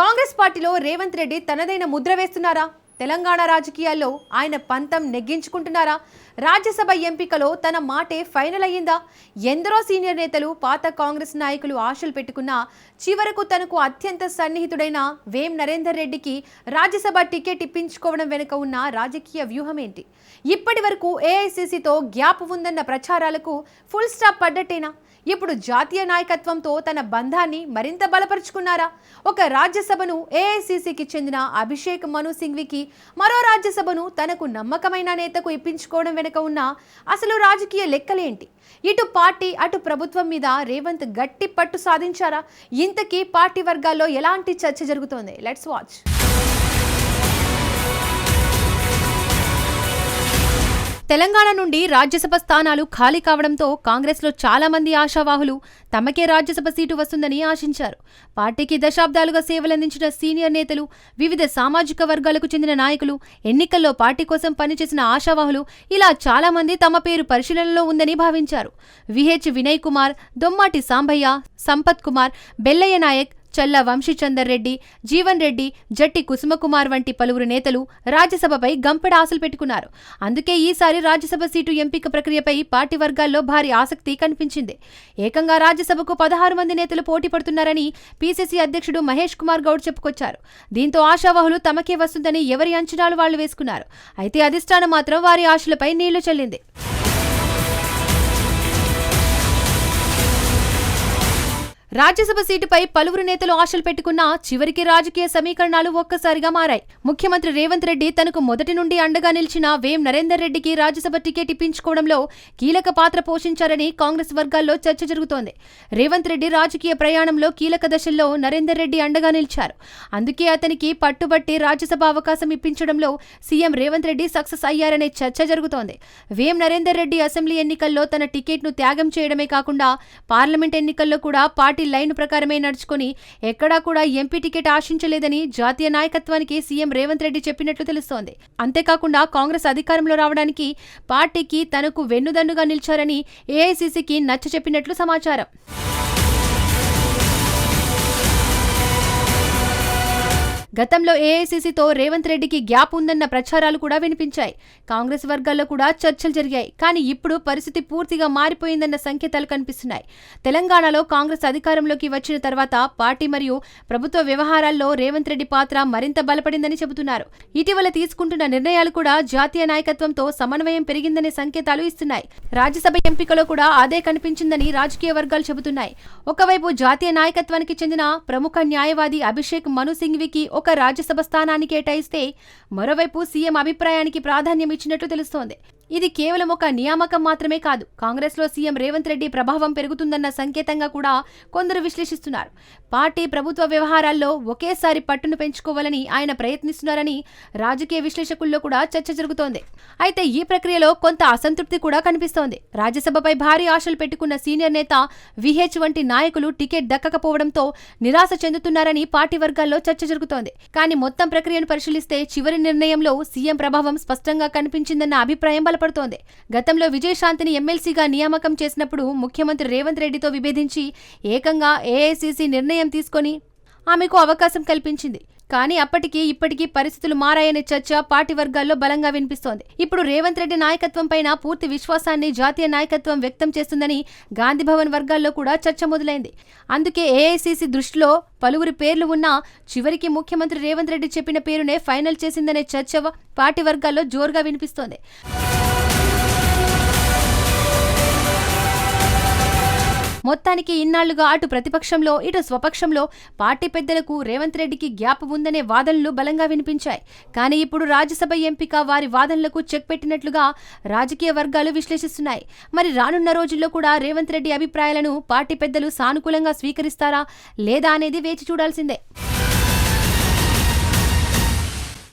కాంగ్రెస్ పార్టీలో రేవంత్ రెడ్డి తనదైన ముద్ర వేస్తున్నారా? తెలంగాణ రాజకీయాల్లో ఆయన పంతం నెగ్గించుకుంటున్నారా? రాజ్యసభ ఎంపికలో తన మాటే ఫైనల్ అయ్యిందా? ఎందరో సీనియర్ నేతలు, పాత కాంగ్రెస్ నాయకులు ఆశలు పెట్టుకున్నా చివరకు తనకు అత్యంత సన్నిహితుడైన వేం నరేందర్ రెడ్డికి రాజ్యసభ టికెట్ ఇప్పించుకోవడం వెనుక ఉన్న రాజకీయ వ్యూహం ఏంటి? ఇప్పటి వరకు ఏఐసీసీతో గ్యాప్ ఉందన్న ప్రచారాలకు ఫుల్ స్టాప్ పడ్డట్టేనా? ఇప్పుడు జాతీయ నాయకత్వంతో తన బంధాన్ని మరింత బలపరుచుకున్నారా? ఒక రాజ్యసభను ఏఐసీసీకి చెందిన అభిషేక్ మను సింఘ్వికి, మరో రాజ్యసభను తనకు నమ్మకమైన నేతకు ఇప్పించుకోవడం వెనుక ఉన్న అసలు రాజకీయ లెక్కలేంటి? ఇటు పార్టీ అటు ప్రభుత్వం మీద రేవంత్ గట్టి పట్టు సాధించారా? ఇంతకీ పార్టీ వర్గాల్లో ఎలాంటి చర్చ జరుగుతోంది? Let's watch. తెలంగాణ నుండి రాజ్యసభ స్థానాలు ఖాళీ కావడంతో కాంగ్రెస్లో చాలా మంది ఆశావాహులు తమకే రాజ్యసభ సీటు వస్తుందని ఆశించారు. పార్టీకి దశాబ్దాలుగా సేవలందించిన సీనియర్ నేతలు, వివిధ సామాజిక వర్గాలకు చెందిన నాయకులు, ఎన్నికల్లో పార్టీ కోసం పనిచేసిన ఆశావాహులు ఇలా చాలా మంది తమ పేరు పరిశీలనలో ఉందని భావించారు. విహెచ్ వినయ్ కుమార్, దొమ్మాటి సాంబయ్య, సంపత్ కుమార్, బెల్లయ్య నాయక్, చల్ల వంశీచందర్ రెడ్డి, జీవన్ రెడ్డి, జట్టి కుసుమకుమార్ వంటి పలువురు నేతలు రాజ్యసభపై గంపెడ ఆశలు పెట్టుకున్నారు. అందుకే ఈసారి రాజ్యసభ సీటు ఎంపిక ప్రక్రియపై పార్టీ వర్గాల్లో భారీ ఆసక్తి కనిపించింది. ఏకంగా రాజ్యసభకు 16 మంది నేతలు పోటీ పడుతున్నారని పీసీసీ అధ్యక్షుడు మహేష్ కుమార్ గౌడ్ చెప్పుకొచ్చారు. దీంతో ఆశావాహులు తమకే వస్తుందని ఎవరి అంచనాలు వాళ్లు వేసుకున్నారు. అయితే అధిష్టానం మాత్రం వారి ఆశలపై నీళ్లు చల్లింది. రాజ్యసభ సీటుపై పలువురు నేతలు ఆశలు పెట్టుకున్నా చివరికి రాజకీయ సమీకరణాలు ఒక్కసారిగా మారాయి. ముఖ్యమంత్రి రేవంత్ రెడ్డి తనకు మొదటి నుండి అండగా నిలిచిన వేం నరేందర్ రెడ్డికి రాజ్యసభ టికెట్ ఇప్పించుకోవడంలో కీలక పాత్ర పోషించారని కాంగ్రెస్ వర్గాల్లో చర్చ జరుగుతోంది. రేవంత్ రెడ్డి రాజకీయ ప్రయాణంలో కీలక దశల్లో నరేందర్ రెడ్డి అండగా నిలిచారు. అందుకే అతనికి పట్టుబట్టి రాజ్యసభ అవకాశం ఇప్పించడంలో సీఎం రేవంత్ రెడ్డి సక్సెస్ అయ్యారనే చర్చ జరుగుతోంది. వేం నరేందర్ రెడ్డి అసెంబ్లీ ఎన్నికల్లో తన టికెట్ను త్యాగం చేయడమే కాకుండా పార్లమెంట్ ఎన్నికల్లో కూడా పార్టీ లైన్ ప్రకారమే నడుచుకుని ఎక్కడా కూడా ఎంపీ టికెట్ ఆశించలేదని జాతీయ నాయకత్వానికి సీఎం రేవంత్ రెడ్డి చెప్పినట్లు తెలుస్తోంది. అంతేకాకుండా కాంగ్రెస్ అధికారంలో రావడానికి పార్టీకి తనకు వెన్నుదన్నుగా నిలిచారని ఏఐసీసీకి నచ్చ చెప్పినట్లు సమాచారం. గతంలో ఏఐసీసీతో రేవంత్ రెడ్డికి గ్యాప్ ఉందన్న ప్రచారాలు కూడా వినిపించాయి. కాంగ్రెస్ వర్గాల్లో కూడా చర్చలు జరిగాయి. కానీ ఇప్పుడు పరిస్థితి పూర్తిగా మారిపోయిందన్న సంకేతాలు కనిపిస్తున్నాయి. తెలంగాణలో కాంగ్రెస్ అధికారంలోకి వచ్చిన తర్వాత పార్టీ మరియు ప్రభుత్వ వ్యవహారాల్లో రేవంత్ రెడ్డి పాత్ర మరింత బలపడిందని చెబుతున్నారు. ఇటీవల తీసుకుంటున్న నిర్ణయాలు కూడా జాతీయ నాయకత్వంతో సమన్వయం పెరిగిందనే సంకేతాలు ఇస్తున్నాయి. రాజ్యసభ ఎంపికలో కూడా అదే కనిపించిందని రాజకీయ వర్గాలు చెబుతున్నాయి. ఒకవైపు జాతీయ నాయకత్వానికి చెందిన ప్రముఖ న్యాయవాది అభిషేక్ మను సింఘ్వికి ఒక రాజ్యసభ స్థానాన్ని కేటాయిస్తే మరోవైపు సీఎం అభిప్రాయానికి ప్రాధాన్యం ఇచ్చినట్లు తెలుస్తోంది. ఇది కేవలం ఒక నియామకం మాత్రమే కాదు, కాంగ్రెస్లో సీఎం రేవంత్ రెడ్డి ప్రభావం పెరుగుతుందన్న సంకేతంగా కూడా కొందరు విశ్లేషిస్తున్నారు. పార్టీ ప్రభుత్వ వ్యవహారాల్లో ఒకేసారి పట్టును పెంచుకోవాలని ఆయన ప్రయత్నిస్తున్నారని రాజకీయ విశ్లేషకుల్లో కూడా చర్చ జరుగుతోంది. అయితే ఈ ప్రక్రియలో కొంత అసంతృప్తి కూడా కనిపిస్తోంది. రాజ్యసభపై భారీ ఆశలు పెట్టుకున్న సీనియర్ నేత విహెచ్ వంటి నాయకులు టికెట్ దక్కకపోవడంతో నిరాశ చెందుతున్నారని పార్టీ వర్గాల్లో చర్చ జరుగుతోంది. కానీ మొత్తం ప్రక్రియను పరిశీలిస్తే చివరి నిర్ణయంలో సీఎం ప్రభావం స్పష్టంగా కనిపించిందన్న అభిప్రాయం బలపడుతోంది. గతంలో విజయశాంతిని ఎమ్మెల్సీగా నియామకం చేసినప్పుడు ముఖ్యమంత్రి రేవంత్ రెడ్డితో విభేదించి ఏకంగా ఏఐసీసీ నిర్ణయం తీసుకొని ఆమెకు అవకాశం కల్పించింది. కానీ అప్పటికి ఇప్పటికీ పరిస్థితులు మారాయనే చర్చ పార్టీ వర్గాల్లో బలంగా వినిపిస్తోంది. ఇప్పుడు రేవంత్ రెడ్డి నాయకత్వం పైన పూర్తి విశ్వాసాన్ని జాతీయ నాయకత్వం వ్యక్తం చేస్తుందని గాంధీభవన్ వర్గాల్లో కూడా చర్చ మొదలైంది. అందుకే ఏఐసీసీ దృష్టిలో పలువురి పేర్లు ఉన్నా చివరికి ముఖ్యమంత్రి రేవంత్ రెడ్డి చెప్పిన పేరునే ఫైనల్ చేసిందనే చర్చ పార్టీ వర్గాల్లో జోరుగా వినిపిస్తోంది. మొత్తానికి ఇన్నాళ్లుగా అటు ప్రతిపక్షంలో ఇటు స్వపక్షంలో పార్టీ పెద్దలకు రేవంత్ రెడ్డికి గ్యాప్ ఉందనే వాదనలు బలంగా వినిపించాయి. కానీ ఇప్పుడు రాజ్యసభ ఎంపిక వారి వాదనలకు చెక్ పెట్టినట్లుగా రాజకీయ వర్గాలు విశ్లేషిస్తున్నాయి. మరి రానున్న రోజుల్లో కూడా రేవంత్ రెడ్డి అభిప్రాయాలను పార్టీ పెద్దలు సానుకూలంగా స్వీకరిస్తారా లేదా అనేది వేచి చూడాల్సిందే.